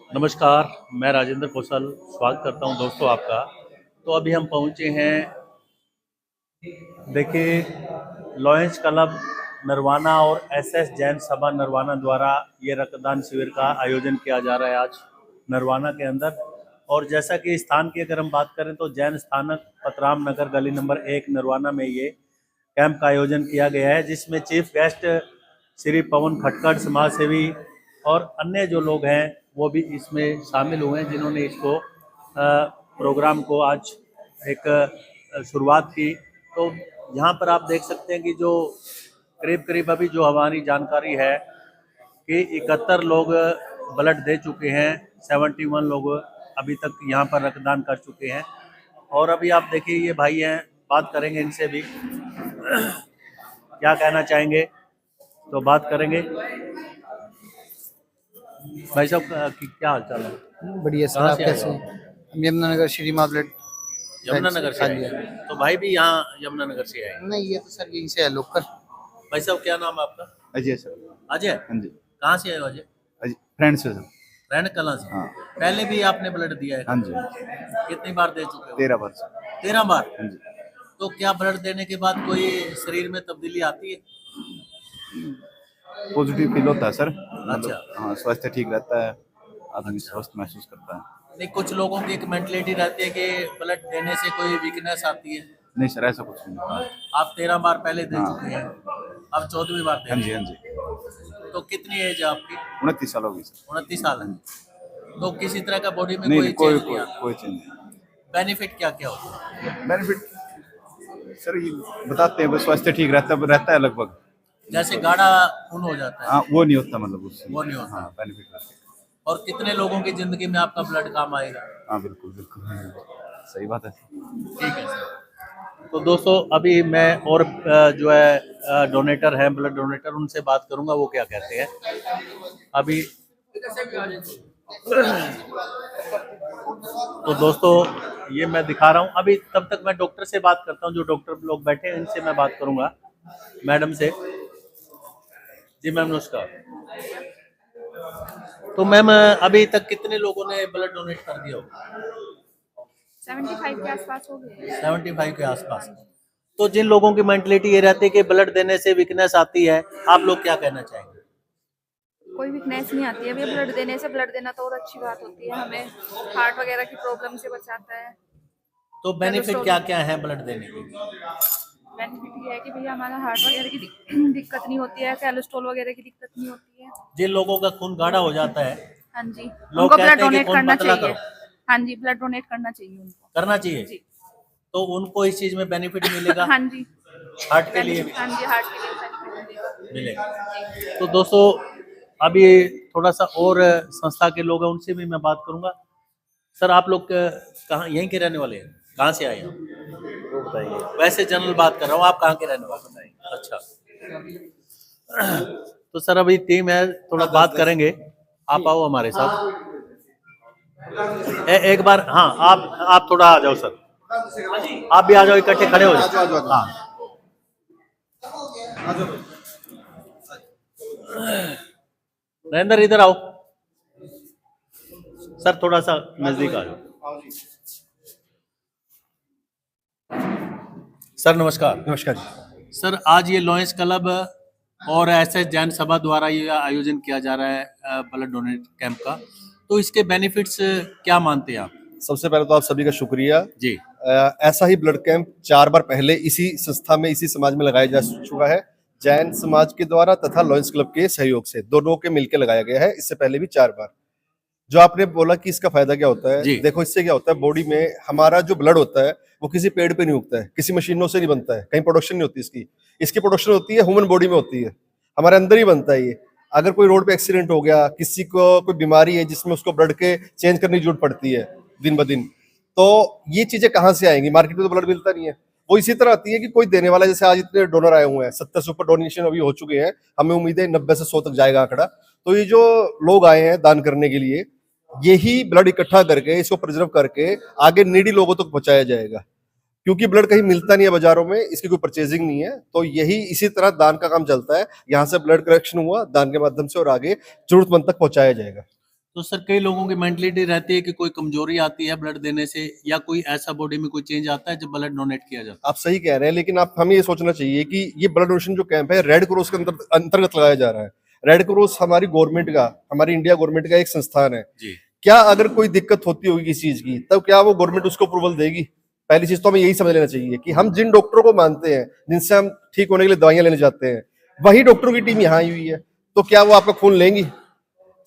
नमस्कार, मैं राजेंद्र कौशल स्वागत करता हूं दोस्तों आपका। तो अभी हम पहुंचे हैं, देखिए, लॉयंस क्लब नरवाना और एसएस जैन सभा नरवाना द्वारा ये रक्तदान शिविर का आयोजन किया जा रहा है आज नरवाना के अंदर। और जैसा कि स्थान की अगर हम बात करें तो जैन स्थानक पतराम नगर गली नंबर 1 नरवाना में ये कैंप का आयोजन किया गया है, जिसमें चीफ गेस्ट श्री पवन खटखड़ समाज सेवी और अन्य जो लोग हैं वो भी इसमें शामिल हुए हैं, जिन्होंने इसको प्रोग्राम को आज एक शुरुआत की। तो यहाँ पर आप देख सकते हैं कि जो करीब करीब अभी जो हमारी जानकारी है कि 71 लोग ब्लड दे चुके हैं, 71 लोग अभी तक यहाँ पर रक्तदान कर चुके हैं। और अभी आप देखिए ये भाई हैं, बात करेंगे इनसे भी क्या कहना चाहेंगे, तो बात करेंगे। भाई साहब क्या हाल चाल है? बढ़िया सर, कहाँ आप से आए कैसे हो? हैं? हम यमुनानगर श्री माँ ब्लड यमुनानगर से हाँ आए जी। हैं। तो भाई भी यहाँ यमुनानगर से आए हैं। नहीं, ये तो सर यहीं से है लोकल। भाई साहब क्या नाम है आपका? अजय सर। अजय। हाँ जी। कहाँ से आए हो अजय? अजय फ्रेंड से सर। रैन कला से। हाँ। पहले भी आपने ब्लड दिया है? हाँ जी। कितनी बार दे चुके हो? 13 वर्ष। 13 बार। हाँ जी। तो क्या ब्लड देने के बाद कोई शरीर में तब्दीली आती है? पॉजिटिव फील होता है सर। अच्छा। हाँ, स्वास्थ्य ठीक रहता है, आदमी स्वस्थ महसूस करता है। नहीं, कुछ लोगों की एक मेंटलिटी रहती है कि ब्लड देने से कोई वीकनेस आती है। नहीं सर, ऐसा कुछ नहीं। आप 13 बार पहले दे हाँ। चुके हैं, अब 14वीं बार दे हाँ रहे जी। हैं। हाँ जी। तो कितनी एज है आपकी? 29 साल होगी सर। 29 साल है। तो किसी तरह का बॉडी में नहीं कोई नहीं, कोई चेंज नहीं कोई आता? कोई चीज नहीं। बेनिफिट क्या क्या होता है? बेनिफिट सर ये बताते हैं, बस स्वास्थ्य ठीक रहता है लगभग। जैसे गाढ़ा खून हो जाता है? हाँ, वो नहीं होता, मतलब उससे वो नहीं होता। हाँ, बेनिफिट रहता है। और कितने लोगों की जिंदगी में आपका ब्लड काम आएगा? हाँ बिल्कुल बिल्कुल, सही बात है। ठीक है सर। तो दोस्तों अभी मैं और जो है डोनेटर हैं, ब्लड डोनेटर, उनसे बात करूंगा वो क्या कहते हैं अभी। तो दोस्तों ये मैं दिखा रहा हूँ अभी, तब तक मैं डॉक्टर से बात करता हूँ, जो डॉक्टर लोग बैठे हैं इनसे मैं बात करूंगा, मैडम से। जी मैम नमस्कार। तो मैम अभी तक कितने लोगों ने ब्लड डोनेट कर दिया होगा? 75 के आसपास हो गए। 75 के आसपास। तो जिन लोगों की मेंटलिटी ये रहती है कि ब्लड देने से वीकनेस आती है, आप लोग क्या कहना चाहेंगे? कोई वीकनेस नहीं आती है भैया ब्लड देने से। ब्लड देना तो बहुत अच्छी बात होती है, हमें हार्ट वगैरह की प्रॉब्लम से बचाता है। तो बेनिफिट क्या क्या है ब्लड देने के? बेनिफिट ये है कि भैया हमारा हार्ट वगैरह की दिक्कत नहीं होती है, कोलेस्ट्रॉल वगैरह की दिक्कत नहीं होती है। जिन लोगों का खून गाढ़ा हो जाता है, हाँ जी, लोग उनको कहते ब्लड हैं कि डोनेट खून करना पतला चाहिए। करो। हाँ जी, ब्लड डोनेट करना चाहिए उनको। करना चाहिए जी। तो उनको इस चीज में बेनिफिट मिलेगा? हाँ जी, हार्ट के लिए भी हाँ जी, हार्ट के लिए बेनिफिट मिलेगा। मिलेगा। तो दोस्तों अभी थोड़ा सा और संस्था के लोग हैं, उनसे भी मैं बात करूंगा। सर आप लोग कहाँ, यहीं के रहने वाले हैं? कहाँ से आए हैं? वो बताइए। वैसे जनरल बात कर रहा हूँ, आप कहाँ के रहने वाले बताइए। अच्छा। तो सर अभी टीम है, थोड़ा बात करेंगे, आप आओ हमारे साथ। एक बार हाँ, आप थोड़ा आ जाओ सर, आप भी आ जाओ, इकट्ठे खड़े हो जाओ। हाँ नरेंद्र इधर आओ सर, थोड़ा सा नजदीक आ जाओ। सर नमस्कार। नमस्कार जी। सर आज ये लॉयंस क्लब और एसएस जैन सभा द्वारा ये आयोजन किया जा रहा है ब्लड डोनेट कैंप का, तो इसके बेनिफिट्स क्या मानते हैं आप? सबसे पहले तो आप सभी का शुक्रिया जी। ऐसा ही ब्लड कैंप 4 बार पहले इसी संस्था में, इसी समाज में लगाया जा चुका है, जैन समाज के द्वारा तथा लॉयंस क्लब के सहयोग से, दोनों के मिलकर लगाया गया है। इससे पहले भी 4 बार। जो आपने बोला कि इसका फायदा क्या होता है, देखो इससे क्या होता है, बॉडी में हमारा जो ब्लड होता है वो किसी पेड़ पे नहीं उगता है, किसी मशीनों से नहीं बनता है, कहीं प्रोडक्शन नहीं होती इसकी प्रोडक्शन होती है ह्यूमन बॉडी में होती है, हमारे अंदर ही बनता है ये। अगर कोई रोड पे एक्सीडेंट हो गया, किसी को कोई बीमारी है जिसमें उसको ब्लड के चेंज करने की जरूरत पड़ती है दिन ब दिन, तो ये चीजें कहाँ से आएंगी? मार्केट में तो ब्लड मिलता नहीं है। वो इसी तरह आती है कि कोई देने वाला, जैसे आज इतने डोनर आए हुए हैं, 70 से ऊपर डोनेशन अभी हो चुके हैं, हमें उम्मीद है 90 से 100 तक जाएगा आंकड़ा। तो ये जो लोग आए हैं दान करने के लिए, यही ब्लड इकट्ठा करके इसको प्रिजर्व करके आगे नीडी लोगों तक पहुंचाया जाएगा, क्योंकि ब्लड कहीं मिलता नहीं है बाजारों में, इसकी कोई परचेजिंग नहीं है। तो यही इसी तरह दान का काम चलता है, यहाँ से ब्लड कलेक्शन हुआ दान के माध्यम से और आगे जरूरतमंद तक पहुंचाया जाएगा। तो सर कई लोगों की मेंटलिटी रहती है कि कोई कमजोरी आती है ब्लड देने से, या कोई ऐसा बॉडी में कोई चेंज आता है जब ब्लड डोनेट किया जाता है। आप सही कह रहे हैं, लेकिन आप हमें ये सोचना चाहिए कि ये ब्लड डोनेशन जो कैंप है रेड क्रॉस के अंतर्गत लगाया जा रहा है। रेड क्रॉस हमारी गवर्नमेंट का, हमारी इंडिया गवर्नमेंट का एक संस्थान है जी। क्या अगर कोई दिक्कत होती होगी किसी चीज की, तब क्या वो गवर्नमेंट उसको अप्रूवल देगी? पहली चीज तो हमें यही समझ लेना चाहिए कि हम जिन डॉक्टरों को मानते हैं, जिनसे हम ठीक होने के लिए दवाइयां लेने जाते हैं, वही डॉक्टरों की टीम यहाँ आई हुई है, तो क्या वो आपका खून लेंगी?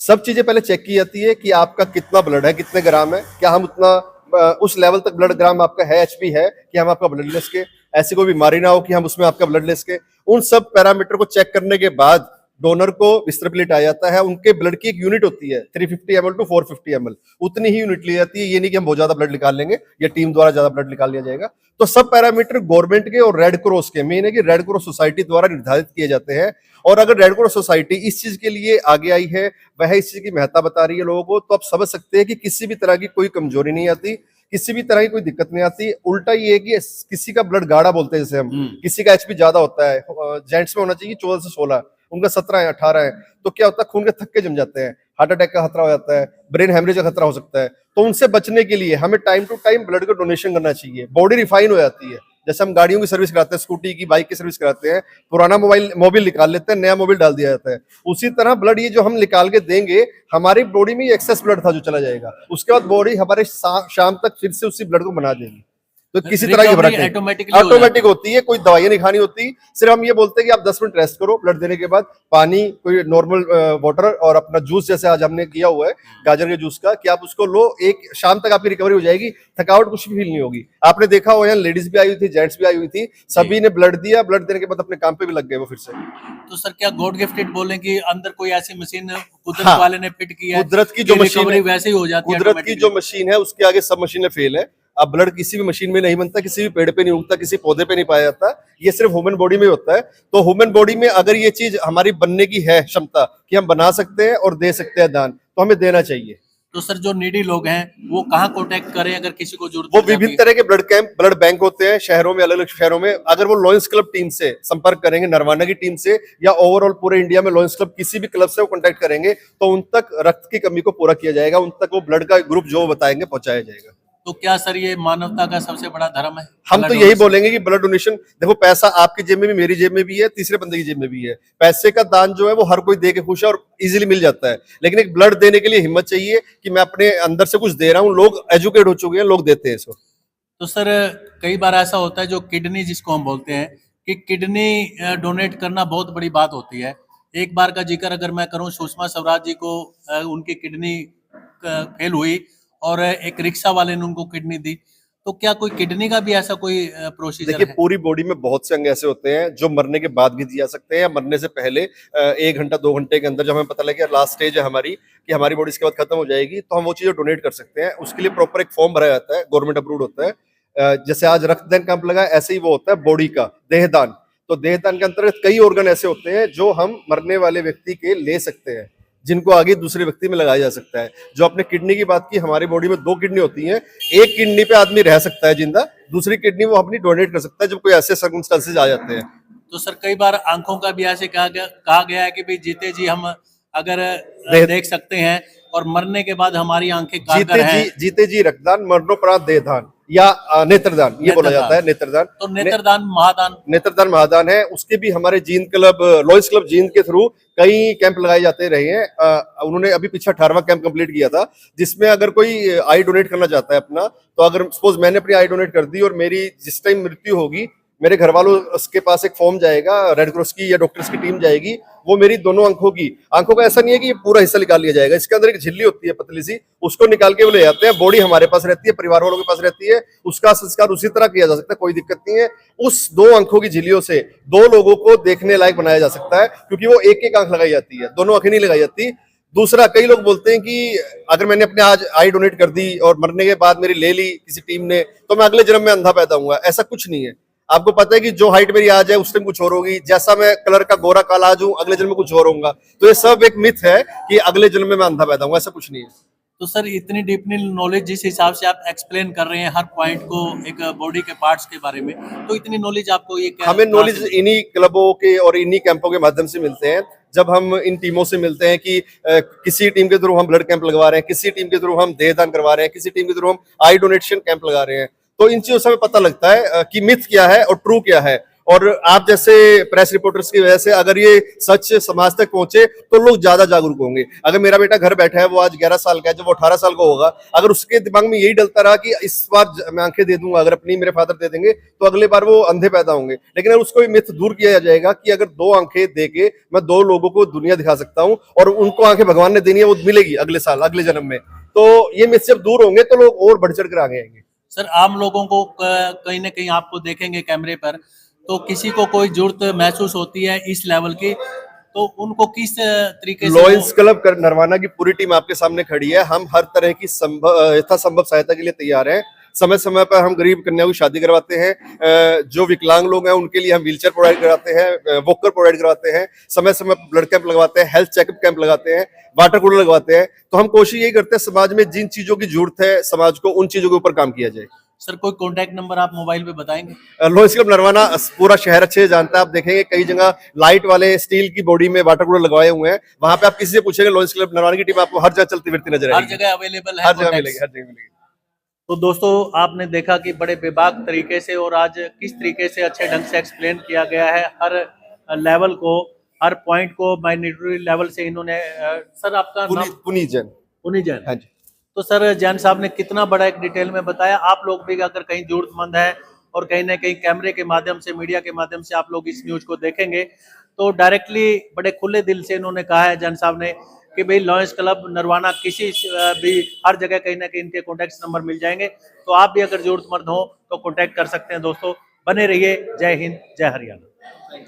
सब चीजें पहले चेक की जाती है कि आपका कितना ब्लड है, कितने ग्राम है, क्या हम उतना उस लेवल तक ब्लड ग्राम आपका है, एचपी है कि हम आपका ब्लड ले सके, ऐसी कोई बीमारी ना हो कि हम उसमें आपका ब्लड ले सके। उन सब पैरामीटर को चेक करने के बाद डोनर को बिस्तर पे लिटाया जाता है। उनके ब्लड की एक यूनिट होती है 350 ml टू 450 ml, उतनी ही यूनिट ली जाती है। ये नहीं कि हम बहुत ज्यादा ब्लड निकाल लेंगे या टीम द्वारा ज्यादा ब्लड निकाल लिया जाएगा। तो सब पैरामीटर गवर्नमेंट के और रेड क्रॉस के, मेन है कि रेड क्रॉस सोसाइटी द्वारा निर्धारित किए जाते हैं। और अगर रेड क्रॉस सोसाइटी इस चीज के लिए आगे आई है, वह इस चीज की महत्ता बता रही है लोगों को, तो आप समझ सकते हैं कि किसी भी तरह की कोई कमजोरी नहीं आती, किसी भी तरह की कोई दिक्कत नहीं आती। उल्टा ये है कि किसी का ब्लड गाढ़ा बोलते हैं जैसे हम, किसी का एचपी ज्यादा होता है, जेंट्स में होना चाहिए 14 से 16, उनका 17 है 18 है, तो क्या होता है खून के थक्के जम जाते हैं, हार्ट अटैक का खतरा हो जाता है, ब्रेन हेमरेज का खतरा हो सकता है। तो उनसे बचने के लिए हमें टाइम टू टाइम ब्लड का डोनेशन करना चाहिए। बॉडी रिफाइन हो जाती है, जैसे हम गाड़ियों की सर्विस कराते हैं, स्कूटी की, बाइक की सर्विस कराते हैं, पुराना मोबिल निकाल लेते हैं, नया मोबिल डाल दिया जाता है। उसी तरह ब्लड ये जो हम निकाल के देंगे, हमारी बॉडी में एक्सेस ब्लड था जो चला जाएगा, उसके बाद बॉडी हमारे शाम तक फिर से उसी ब्लड को बना देगी। तो किसी तरह की फर्क नहीं, ऑटोमेटिक होती है, कोई दवाइयां नहीं खानी होती। सिर्फ हम ये बोलते हैं कि आप 10 मिनट रेस्ट करो, ब्लड देने के बाद पानी, कोई नॉर्मल वाटर और अपना जूस, जैसे आज हमने किया हुआ है गाजर के जूस का, कि आप उसको लो, एक शाम तक आपकी रिकवरी हो जाएगी, थकावट कुछ भी फील नहीं होगी। आपने देखा हो यहाँ लेडीज भी आई हुई थी, जेंट्स भी आई हुई थी, सभी ने ब्लड दिया, ब्लड देने के बाद अपने काम पे भी लग गए वो फिर से। तो सर क्या गॉड गिफ्टेड बोलें कि अंदर कोई ऐसी मशीन कुदरत वाले ने फिट की है, कुदरत की जो मशीन है, वैसे ही हो जाती है, कुदरत की जो मशीन है उसके आगे सब मशीनें फेल है। अब ब्लड किसी भी मशीन में नहीं बनता, किसी भी पेड़ पे नहीं उगता, किसी पौधे पे नहीं पाया जाता, ये सिर्फ ह्यूमन बॉडी में होता है। तो ह्यूमन बॉडी में अगर ये चीज हमारी बनने की है क्षमता कि हम बना सकते हैं और दे सकते हैं दान, तो हमें देना चाहिए। तो सर जो नीडी लोग हैं वो कहाँ कॉन्टेक्ट करें अगर किसी को जरूरत? वो विभिन्न तरह के ब्लड कैंप, ब्लड बैंक होते हैं शहरों में, अलग अलग शहरों में। अगर वो लॉयंस क्लब टीम से संपर्क करेंगे, नरवाना की टीम से, या ओवरऑल पूरे इंडिया में लॉयंस क्लब किसी भी क्लब से वो कॉन्टेक्ट करेंगे, तो उन तक रक्त की कमी को पूरा किया जाएगा, उन तक वो ब्लड का ग्रुप जो बताएंगे पहुंचाया जाएगा। तो क्या सर ये मानवता का सबसे बड़ा धर्म है? हम तो यही बोलेंगे कि ब्लड डोनेशन, देखो पैसा आपकी जेब में भी, मेरी जेब में भी है, तीसरे बंदे की जेब में भी है। पैसे का दान जो है वो हर कोई दे के खुश है और इजीली मिल जाता है, लेकिन एक ब्लड देने के लिए हिम्मत चाहिए कि मैं अपने अंदर से कुछ दे रहा हूँ। लोग एजुकेट हो चुके हैं, लोग देते हैं इसको। तो सर कई बार ऐसा होता है जो किडनी जिसको हम बोलते हैं कि किडनी डोनेट करना बहुत बड़ी बात होती है। एक बार का जिक्र अगर मैं करूं, सुषमा स्वराज जी को उनकी किडनी फेल हुई और एक रिक्शा वाले ने उनको किडनी दी, तो क्या कोई किडनी का भी ऐसा कोई प्रोसीजर है? देखिए पूरी बॉडी में बहुत से अंग ऐसे होते हैं जो मरने के बाद भी दिया सकते हैं या मरने से पहले 1 घंटा 2 घंटे के अंदर, जब हमें पता लगे लास्ट स्टेज है हमारी कि हमारी बॉडी इसके बाद खत्म हो जाएगी, तो हम वो चीजें डोनेट कर सकते हैं। उसके लिए प्रॉपर एक फॉर्म भरा जाता है, गवर्नमेंट अप्रूव्ड होता है। जैसे आज रक्तदान कैंप लगा, ऐसे ही वो होता है बॉडी का देहदान। तो देहदान के अंतर्गत कई ऑर्गन ऐसे होते हैं जो हम मरने वाले व्यक्ति के ले सकते हैं, जिनको आगे दूसरे व्यक्ति में लगाया जा सकता है। जो आपने किडनी की बात की, हमारी बॉडी में 2 किडनी होती हैं, एक किडनी पे आदमी रह सकता है जिंदा, दूसरी किडनी वो अपनी डोनेट कर सकता है जब कोई ऐसे सर्कमस्टेंसेस आ जाते हैं। तो सर कई बार आंखों का भी ऐसे कहा गया है कि भाई जीते जी हम अगर देख सकते हैं और मरने के बाद हमारी आंखें कारगर हैं। जीते जी रक्तदान, मरणोपरांत देहदान या नेत्रदान, ये बोला जाता है नेत्रदान। तो नेत्रदान महादान है। उसके भी हमारे Jind club, lions club Jind के थ्रू कई कैंप लगाए जाते रहे हैं। उन्होंने अभी पीछे 18वां कैंप कंप्लीट किया था, जिसमें अगर कोई आई डोनेट करना चाहता है अपना, तो अगर सपोज मैंने अपनी आई डोनेट कर दी और मेरी जिस टाइम मृत्यु होगी, मेरे घर वालों के पास एक फॉर्म जाएगा, रेड क्रॉस की या डॉक्टर्स की टीम जाएगी, वो मेरी दोनों आंखों का ऐसा नहीं है कि ये पूरा हिस्सा निकाल लिया जाएगा, इसके अंदर एक झिल्ली होती है पतली सी, उसको निकाल के वो ले जाते हैं। बॉडी हमारे पास रहती है, परिवार वालों के पास रहती है, उसका संस्कार उसी तरह किया जा सकता है, कोई दिक्कत नहीं है। उस 2 आंखों की झिल्लियों से 2 लोगों को देखने लायक बनाया जा सकता है, क्योंकि वो एक एक आंख लगाई जाती है, दोनों आंखें नहीं लगाई जाती। दूसरा, कई लोग बोलते हैं कि अगर मैंने अपने आज आई डोनेट कर दी और मरने के बाद मेरी ले ली किसी टीम ने, तो मैं अगले जन्म में अंधा पैदा होऊंगा। ऐसा कुछ नहीं है। आपको पता है कि जो हाइट मेरी आज है उस टाइम कुछ और होगी, जैसा मैं कलर का गोरा काला आज हूं, अगले जन्म में कुछ और होऊंगा। तो ये सब एक मिथ है कि अगले जन्म में मैं अंधा पैदा होऊंगा, ऐसा कुछ नहीं है। तो सर इतनी डीपली नॉलेज जिस हिसाब से आप एक्सप्लेन कर रहे हैं हर पॉइंट को, एक बॉडी के पार्ट्स के बारे में, तो इतनी नॉलेज आपको ये हमें नॉलेज इन्हीं क्लबों के और इन्हीं कैंपों के माध्यम से मिलते हैं। जब हम इन टीमों से मिलते हैं कि किसी टीम के थ्रू हम ब्लड कैंप लगवा रहे हैं, किसी टीम के थ्रू हम देहदान करवा रहे हैं, किसी टीम के थ्रू हम आई डोनेशन कैंप लगा रहे हैं, तो इन चीजों से हमें पता लगता है कि मिथ क्या है और ट्रू क्या है। और आप जैसे प्रेस रिपोर्टर्स की वजह से अगर ये सच समाज तक पहुंचे तो लोग ज्यादा जागरूक होंगे। अगर मेरा बेटा घर बैठा है, वो आज 11 साल का है, जब वो 18 साल का होगा, अगर उसके दिमाग में यही डलता रहा कि इस बार मैं आंखें दे दूंगा, अगर अपनी मेरे फादर दे देंगे तो अगले बार वो अंधे पैदा होंगे। लेकिन अगर उसको मिथ दूर किया जाएगा कि अगर 2 आंखें दे के मैं 2 लोगों को दुनिया दिखा सकता हूँ और उनको आंखें भगवान ने देनी है, वो मिलेगी अगले साल, अगले जन्म में, तो ये मिथ जब दूर होंगे तो लोग और बढ़ चढ़ कर आगे आएंगे। सर, आम लोगों को कहीं ना कहीं आपको देखेंगे कैमरे पर, तो किसी को कोई जरूरत महसूस होती है इस लेवल की, तो उनको किस तरीके से लॉयंस क्लब नरवाना की पूरी टीम आपके सामने खड़ी है। हम हर तरह की यथासंभव सहायता के लिए तैयार हैं। समय समय पर हम गरीब कन्याओं की शादी करवाते हैं, जो विकलांग लोग हैं उनके लिए हम व्हीलचेयर प्रोवाइड कराते हैं, वॉकर प्रोवाइड करवाते हैं, समय समय पर ब्लड कैंप लगवाते हैं, हेल्थ चेकअप कैंप लगाते हैं, वाटर कूलर लगवाते हैं। तो हम कोशिश यही करते हैं समाज में जिन चीजों की जरूरत है समाज को, उन चीजों के ऊपर काम किया जाए। सर, कोई कांटेक्ट नंबर आप मोबाइल पे बताएंगे? लॉयंस क्लब नरवाना पूरा शहर अच्छे से जानता है। आप देखेंगे कई जगह लाइट वाले स्टील की बॉडी में वाटर कूलर लगवाए हुए हैं, वहां पे आप किसी से पूछेंगे लॉयंस क्लब नरवाना की टीम आपको हर जगह चलती फिरती नजर हर आएगी, जगह अवेलेबल है, हर जगह contacts? मिलेगी, हर जगह मिलेगी। तो दोस्तों, आपने देखा कि बड़े बेबाक तरीके से और आज किस तरीके से अच्छे ढंग से एक्सप्लेन किया गया है हर लेवल को, हर पॉइंट को माइनॉरिटी लेवल से इन्होंने सर आपका नाम? पुनीत जैन। पुनीत जैन। हाँ जी। तो सर, जैन साहब ने कितना बड़ा एक डिटेल में बताया। आप लोग भी अगर कहीं जरूरतमंद है और कहीं ना कहीं कैमरे के माध्यम से, मीडिया के माध्यम से आप लोग इस न्यूज को देखेंगे, तो डायरेक्टली बड़े खुले दिल से इन्होंने कहा है जैन साहब ने कि भाई लॉयंस क्लब नरवाना किसी भी हर जगह कहीं ना कहीं इनके कॉन्टैक्ट नंबर मिल जाएंगे। तो आप भी अगर जरूरतमंद हो तो कॉन्टैक्ट कर सकते हैं। दोस्तों, बने रहिए। जय हिंद, जय हरियाणा।